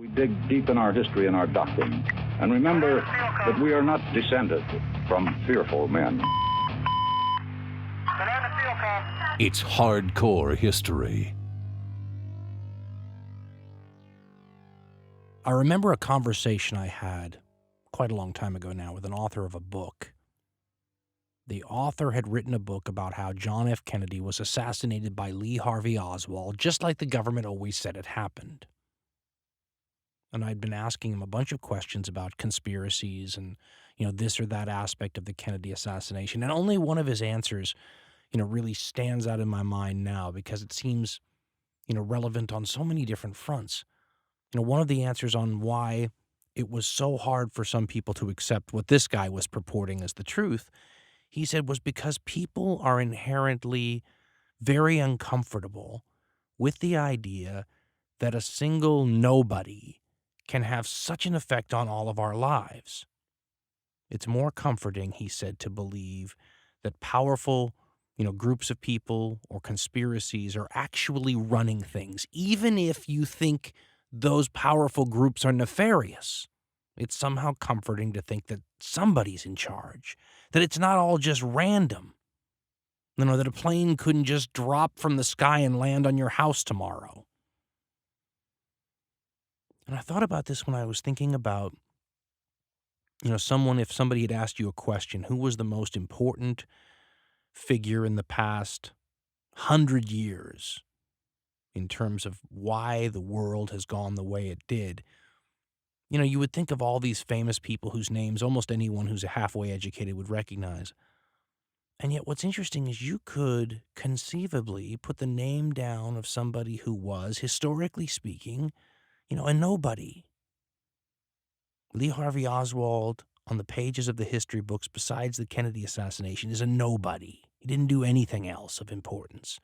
We dig deep in our history and our doctrine, and remember that we are not descended from fearful men. It's hardcore history. I remember a conversation I had quite a long time ago now with an author of a book. The author had written a book about how John F. Kennedy was assassinated by Lee Harvey Oswald, just like the government always said it happened. And I'd been asking him a bunch of questions about conspiracies and, this or that aspect of the Kennedy assassination. And only one of his answers, really stands out in my mind now because it seems, relevant on so many different fronts. One of the answers on why it was so hard for some people to accept what this guy was purporting as the truth, he said, was because people are inherently very uncomfortable with the idea that a single nobody can have such an effect on all of our lives. It's more comforting, he said, to believe that powerful, groups of people or conspiracies are actually running things, even if you think those powerful groups are nefarious. It's somehow comforting to think that somebody's in charge, that it's not all just random, that a plane couldn't just drop from the sky and land on your house tomorrow. And I thought about this when I was thinking about, if somebody had asked you a question, who was the most important figure in the past 100 years in terms of why the world has gone the way it did, you would think of all these famous people whose names almost anyone who's halfway educated would recognize. And yet what's interesting is you could conceivably put the name down of somebody who was, historically speaking, a nobody. Lee Harvey Oswald, on the pages of the history books, besides the Kennedy assassination, is a nobody. He didn't do anything else of importance.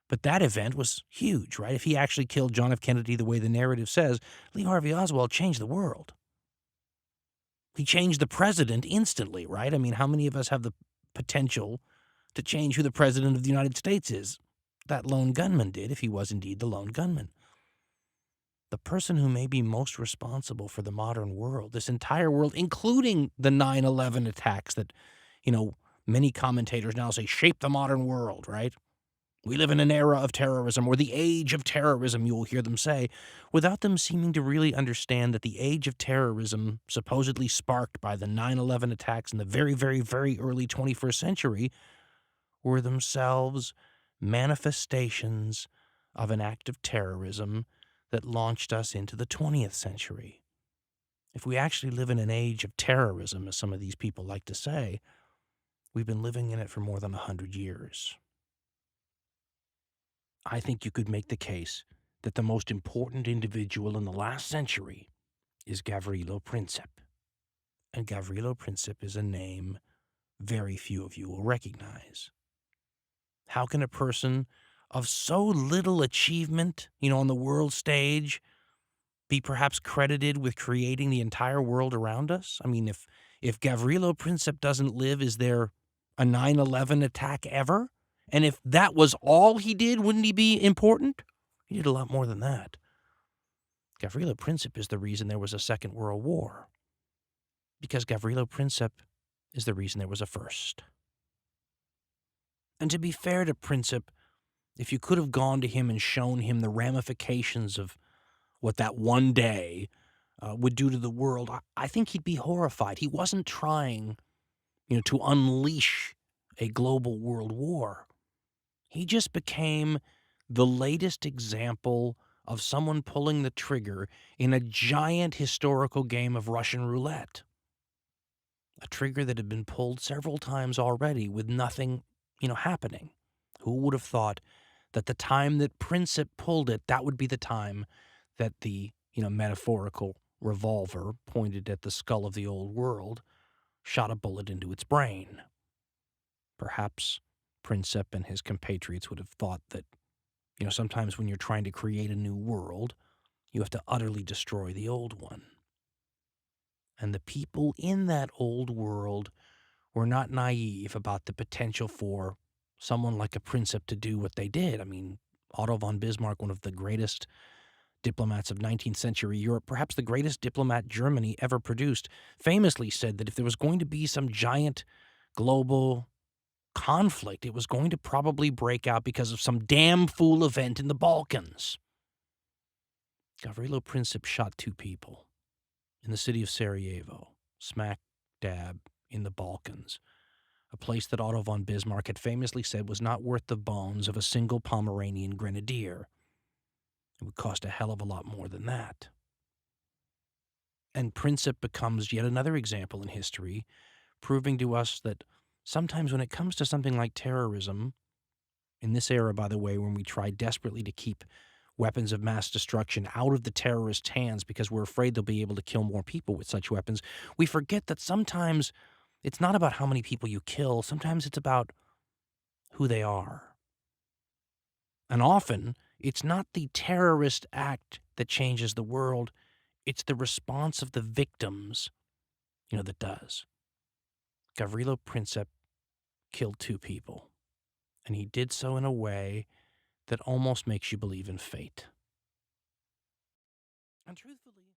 But that event was huge, right? If he actually killed John F. Kennedy the way the narrative says, Lee Harvey Oswald changed the world. He changed the president instantly, right? I mean, how many of us have the potential to change who the president of the United States is? That lone gunman did, if he was indeed the lone gunman. The person who may be most responsible for the modern world, this entire world, including the 9/11 attacks that, many commentators now say shape the modern world, right? We live in an era of terrorism, or the age of terrorism, you will hear them say, without them seeming to really understand that the age of terrorism, supposedly sparked by the 9/11 attacks in the very, very, very early 21st century, were themselves manifestations of an act of terrorism that launched us into the 20th century. If we actually live in an age of terrorism, as some of these people like to say, we've been living in it for more than 100 years. I think you could make the case that the most important individual in the last century is Gavrilo Princip. And Gavrilo Princip is a name very few of you will recognize. How can a person of so little achievement, on the world stage, be perhaps credited with creating the entire world around us? I mean, if Gavrilo Princip doesn't live, is there a 9/11 attack ever? And if that was all he did, wouldn't he be important? He did a lot more than that. Gavrilo Princip is the reason there was a Second World War. Because Gavrilo Princip is the reason there was a first. And to be fair to Princip, if you could have gone to him and shown him the ramifications of what that one day would do to the world, I think he'd be horrified. He wasn't trying, to unleash a global world war. He just became the latest example of someone pulling the trigger in a giant historical game of Russian roulette. A trigger that had been pulled several times already with nothing, happening. Who would have thought that the time that Princip pulled it, that would be the time that the, metaphorical revolver pointed at the skull of the old world shot a bullet into its brain? Perhaps Princip and his compatriots would have thought that, sometimes when you're trying to create a new world, you have to utterly destroy the old one. And the people in that old world were not naive about the potential for someone like a Princip to do what they did. I mean, Otto von Bismarck, one of the greatest diplomats of 19th century Europe, perhaps the greatest diplomat Germany ever produced, famously said that if there was going to be some giant global conflict, it was going to probably break out because of some damn fool event in the Balkans. Gavrilo Princip shot 2 people in the city of Sarajevo, smack dab in the Balkans, a place that Otto von Bismarck had famously said was not worth the bones of a single Pomeranian grenadier. It would cost a hell of a lot more than that. And Princip becomes yet another example in history, proving to us that sometimes when it comes to something like terrorism, in this era, by the way, when we try desperately to keep weapons of mass destruction out of the terrorists' hands because we're afraid they'll be able to kill more people with such weapons, we forget that sometimes it's not about how many people you kill. Sometimes it's about who they are. And often, it's not the terrorist act that changes the world. It's the response of the victims, that does. Gavrilo Princip killed 2 people, and he did so in a way that almost makes you believe in fate. And truthfully,